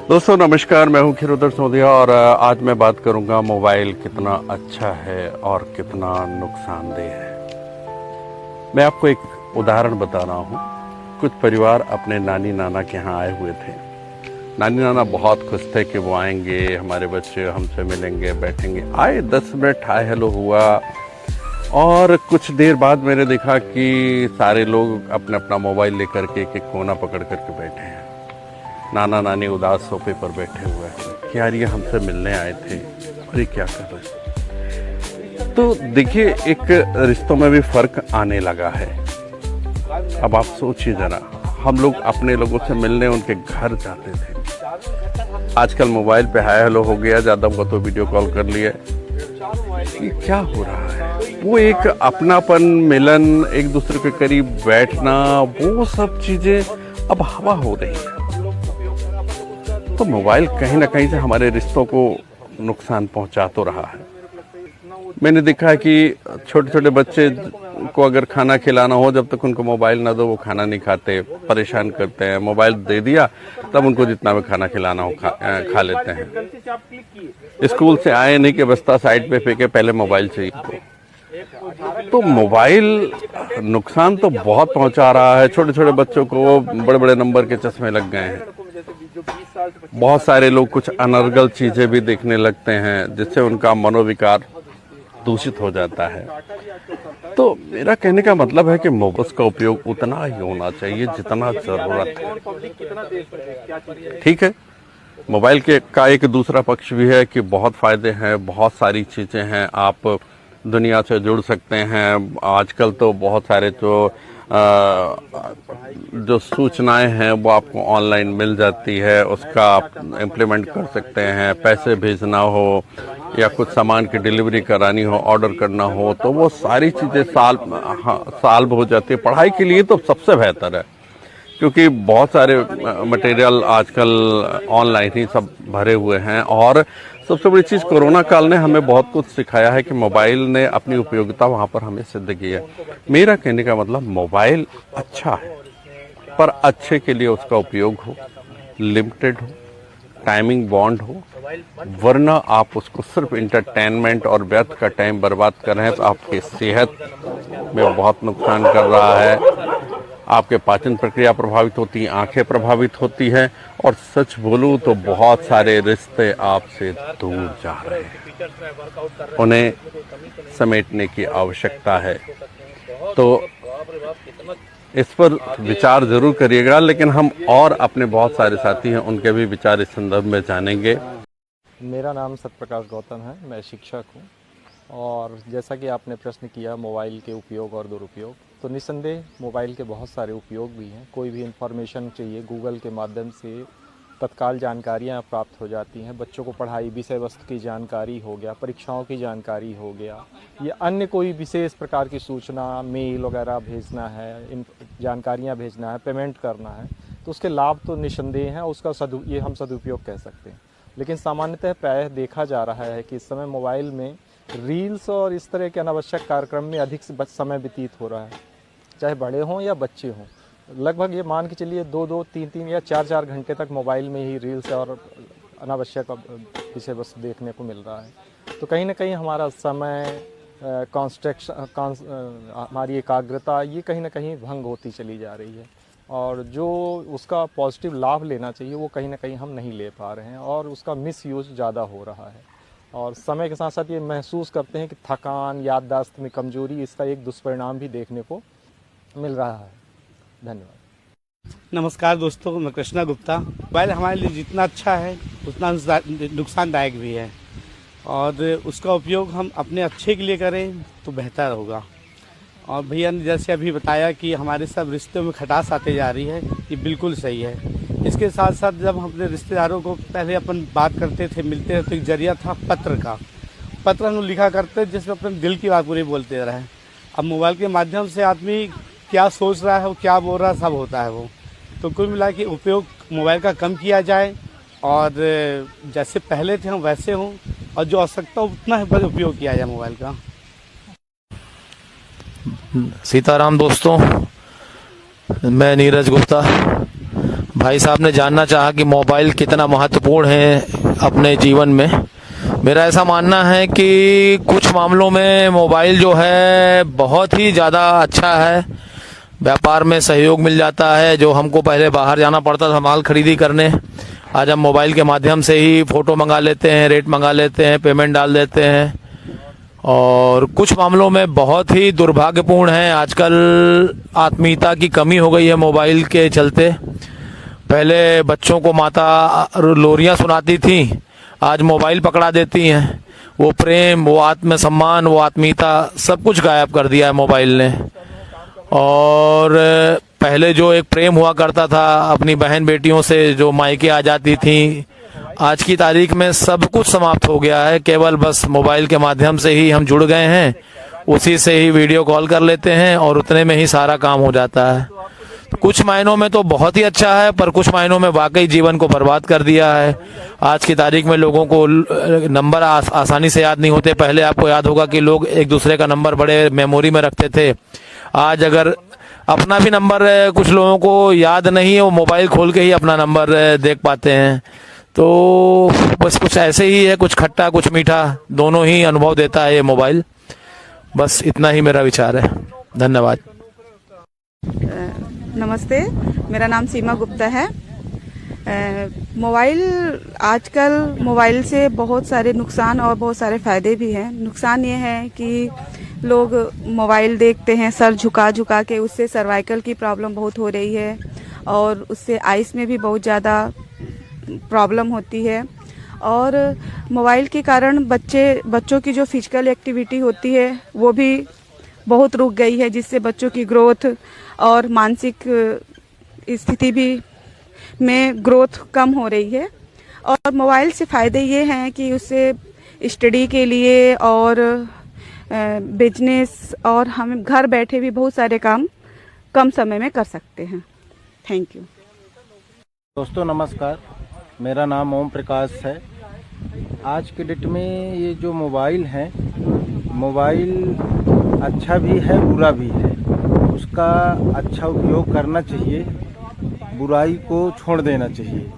दोस्तों नमस्कार, मैं हूं खिरोधर सोधिया और आज मैं बात करूंगा मोबाइल कितना अच्छा है और कितना नुकसानदेह है। मैं आपको एक उदाहरण बता रहा हूं। कुछ परिवार अपने नानी नाना के यहाँ आए हुए थे। नानी नाना बहुत खुश थे कि वो आएंगे, हमारे बच्चे हमसे मिलेंगे, बैठेंगे। आए 10 मिनट हाय हेलो हुआ और कुछ देर बाद मैंने देखा कि सारे लोग अपना अपना मोबाइल लेकर के एक कोना पकड़ करके बैठे हैं। नाना नानी उदास सोफे पर बैठे हुए हैं कि यार ये हमसे मिलने आए थे और ये क्या कर रहे हैं। तो देखिए, एक रिश्तों में भी फर्क आने लगा है। अब आप सोचिए जरा, हम लोग अपने लोगों से मिलने उनके घर जाते थे। आजकल मोबाइल पे हाय हेलो हो गया, ज्यादा को तो वीडियो कॉल कर लिया। ये क्या हो रहा है? वो एक अपनापन, मिलन, एक दूसरे के करीब बैठना, वो सब चीजें अब हवा हो रही है। तो मोबाइल कहीं ना कहीं से हमारे रिश्तों को नुकसान पहुंचा तो रहा है। मैंने देखा है कि छोटे छोटे बच्चे को अगर खाना खिलाना हो, जब तक उनको मोबाइल ना दो वो खाना नहीं खाते, परेशान करते हैं। मोबाइल दे दिया तब उनको जितना भी खाना खिलाना हो खा लेते हैं। स्कूल से आए नहीं कि बस्ता साइड पे फेंके, पहले मोबाइल चाहिए। तो मोबाइल नुकसान तो बहुत पहुंचा रहा है। छोटे छोटे बच्चों को बड़े बड़े नंबर के चश्मे लग गए हैं। बहुत सारे लोग कुछ अनर्गल चीजें भी देखने लगते हैं, जिससे उनका मनोविकार दूषित हो जाता है। तो मेरा कहने का मतलब है कि मोबाइल का उपयोग उतना ही होना चाहिए जितना जरूरत है। ठीक है, मोबाइल का एक दूसरा पक्ष भी है कि बहुत फायदे हैं, बहुत सारी चीजें हैं। आप दुनिया से जुड़ सकते हैं। आजकल तो बहुत सारे जो सूचनाएं हैं वो आपको ऑनलाइन मिल जाती है, उसका आप इम्प्लीमेंट कर सकते हैं। पैसे भेजना हो या कुछ सामान की डिलीवरी करानी हो, ऑर्डर करना हो, तो वो सारी चीज़ें सॉल्व हो जाती है। पढ़ाई के लिए तो सबसे बेहतर है, क्योंकि बहुत सारे मटेरियल आजकल ऑनलाइन ही सब भरे हुए हैं। और सबसे बड़ी चीज़, कोरोना काल ने हमें बहुत कुछ सिखाया है कि मोबाइल ने अपनी उपयोगिता वहाँ पर हमें सिद्ध की है। मेरा कहने का मतलब, मोबाइल अच्छा है पर अच्छे के लिए उसका उपयोग हो, लिमिटेड हो, टाइमिंग बाउंड हो। वरना आप उसको सिर्फ इंटरटेनमेंट और व्यर्थ का टाइम बर्बाद कर रहे हैं तो आपकी सेहत में बहुत नुकसान कर रहा है। आपके पाचन प्रक्रिया प्रभावित होती है, आंखें प्रभावित होती हैं, और सच बोलूं तो बहुत सारे रिश्ते आपसे दूर जा रहे हैं। उन्हें समेटने की आवश्यकता है। तो इस पर विचार जरूर करिएगा। लेकिन हम और अपने बहुत सारे साथी हैं, उनके भी विचार इस संदर्भ में जानेंगे। मेरा नाम सत्यप्रकाश गौतम है, मैं शिक्षक हूँ। और जैसा कि आपने प्रश्न किया मोबाइल के उपयोग और दुरुपयोग, तो निस्संदेह मोबाइल के बहुत सारे उपयोग भी हैं। कोई भी इन्फॉर्मेशन चाहिए, गूगल के माध्यम से तत्काल जानकारियाँ प्राप्त हो जाती हैं। बच्चों को पढ़ाई विषय वस्तु की जानकारी हो गया, परीक्षाओं की जानकारी हो गया, या अन्य कोई विशेष प्रकार की सूचना, मेल वगैरह भेजना है, इन जानकारियाँ भेजना है, पेमेंट करना है, तो उसके लाभ तो निस्संदेह हैं। उसका ये हम सदुपयोग कह सकते हैं। लेकिन सामान्यतः प्रायः देखा जा रहा है कि इस समय मोबाइल में रील्स और इस तरह के अनावश्यक कार्यक्रम में अधिक समय व्यतीत हो रहा है, चाहे बड़े हों या बच्चे हों। लगभग ये मान के चलिए 2-2, 3-3 या 4-4 घंटे तक मोबाइल में ही रील्स और अनावश्यक विषय वस्तु देखने को मिल रहा है। तो कहीं ना कहीं हमारा समय, हमारी एकाग्रता, ये कहीं ना कहीं भंग होती चली जा रही है। और जो उसका पॉजिटिव लाभ लेना चाहिए वो कहीं ना कहीं हम नहीं ले पा रहे हैं, और उसका मिस यूज़ ज़्यादा हो रहा है। और समय के साथ साथ ये महसूस करते हैं कि थकान, याददाश्त में कमजोरी, इसका एक दुष्परिणाम भी देखने को मिल रहा है। धन्यवाद। नमस्कार दोस्तों, मैं कृष्णा गुप्ता। मोबाइल हमारे लिए जितना अच्छा है उतना नुकसानदायक भी है, और उसका उपयोग हम अपने अच्छे के लिए करें तो बेहतर होगा। और भैया ने जैसे अभी बताया कि हमारे सब रिश्तों में खटास आते जा रही है, ये बिल्कुल सही है। इसके साथ साथ जब हम अपने रिश्तेदारों को पहले अपन बात करते थे, मिलते थे, तो एक जरिया था पत्र का। पत्र हम लिखा करते जिसमें अपने दिल की बात पूरी बोलते रहे। अब मोबाइल के माध्यम से आदमी क्या सोच रहा है, वो क्या बोल रहा है, सब होता है वो। तो कुल मिला के उपयोग मोबाइल का कम किया जाए, और जैसे पहले थे हम वैसे हों, और जो आवश्यकता उतना ही उपयोग किया जाए मोबाइल का। सीताराम दोस्तों, मैं नीरज गुप्ता, भाई साहब ने जानना चाहा कि मोबाइल कितना महत्वपूर्ण है अपने जीवन में। मेरा ऐसा मानना है कि कुछ मामलों में मोबाइल जो है बहुत ही ज़्यादा अच्छा है। व्यापार में सहयोग मिल जाता है, जो हमको पहले बाहर जाना पड़ता था माल खरीदी करने, आज हम मोबाइल के माध्यम से ही फ़ोटो मंगा लेते हैं, रेट मंगा लेते हैं, पेमेंट डाल देते हैं। और कुछ मामलों में बहुत ही दुर्भाग्यपूर्ण है, आजकल आत्मीयता की कमी हो गई है मोबाइल के चलते। पहले बच्चों को माता लोरियां सुनाती थी, आज मोबाइल पकड़ा देती हैं। वो प्रेम, वो आत्मसम्मान, वो आत्मीयता सब कुछ गायब कर दिया है मोबाइल ने। और पहले जो एक प्रेम हुआ करता था अपनी बहन बेटियों से, जो मायके आ जाती थी, आज की तारीख में सब कुछ समाप्त हो गया है। केवल बस मोबाइल के माध्यम से ही हम जुड़ गए हैं, उसी से ही वीडियो कॉल कर लेते हैं और उतने में ही सारा काम हो जाता है। कुछ मायनों में तो बहुत ही अच्छा है, पर कुछ मायनों में वाकई जीवन को बर्बाद कर दिया है। आज की तारीख में लोगों को नंबर आसानी से याद नहीं होते। पहले आपको याद होगा कि लोग एक दूसरे का नंबर बड़े मेमोरी में रखते थे। आज अगर अपना भी नंबर कुछ लोगों को याद नहीं है, वो मोबाइल खोल के ही अपना नंबर देख पाते हैं। तो बस कुछ ऐसे ही है, कुछ खट्टा कुछ मीठा दोनों ही अनुभव देता है ये मोबाइल। बस इतना ही मेरा विचार है। धन्यवाद। नमस्ते, मेरा नाम सीमा गुप्ता है। मोबाइल, आजकल मोबाइल से बहुत सारे नुकसान और बहुत सारे फ़ायदे भी हैं। नुकसान ये है कि लोग मोबाइल देखते हैं सर झुका झुका के, उससे सर्वाइकल की प्रॉब्लम बहुत हो रही है और उससे आइस में भी बहुत ज़्यादा प्रॉब्लम होती है। और मोबाइल के कारण बच्चों की जो फिजिकल एक्टिविटी होती है वो भी बहुत रुक गई है, जिससे बच्चों की ग्रोथ और मानसिक स्थिति भी में ग्रोथ कम हो रही है। और मोबाइल से फ़ायदे ये हैं कि उससे स्टडी के लिए और बिजनेस और हम घर बैठे भी बहुत सारे काम कम समय में कर सकते हैं। Thank you. दोस्तों नमस्कार, मेरा नाम ओम प्रकाश है। आज के डेट में ये जो मोबाइल है, मोबाइल अच्छा भी है बुरा भी है। उसका अच्छा उपयोग करना चाहिए, बुराई को छोड़ देना चाहिए।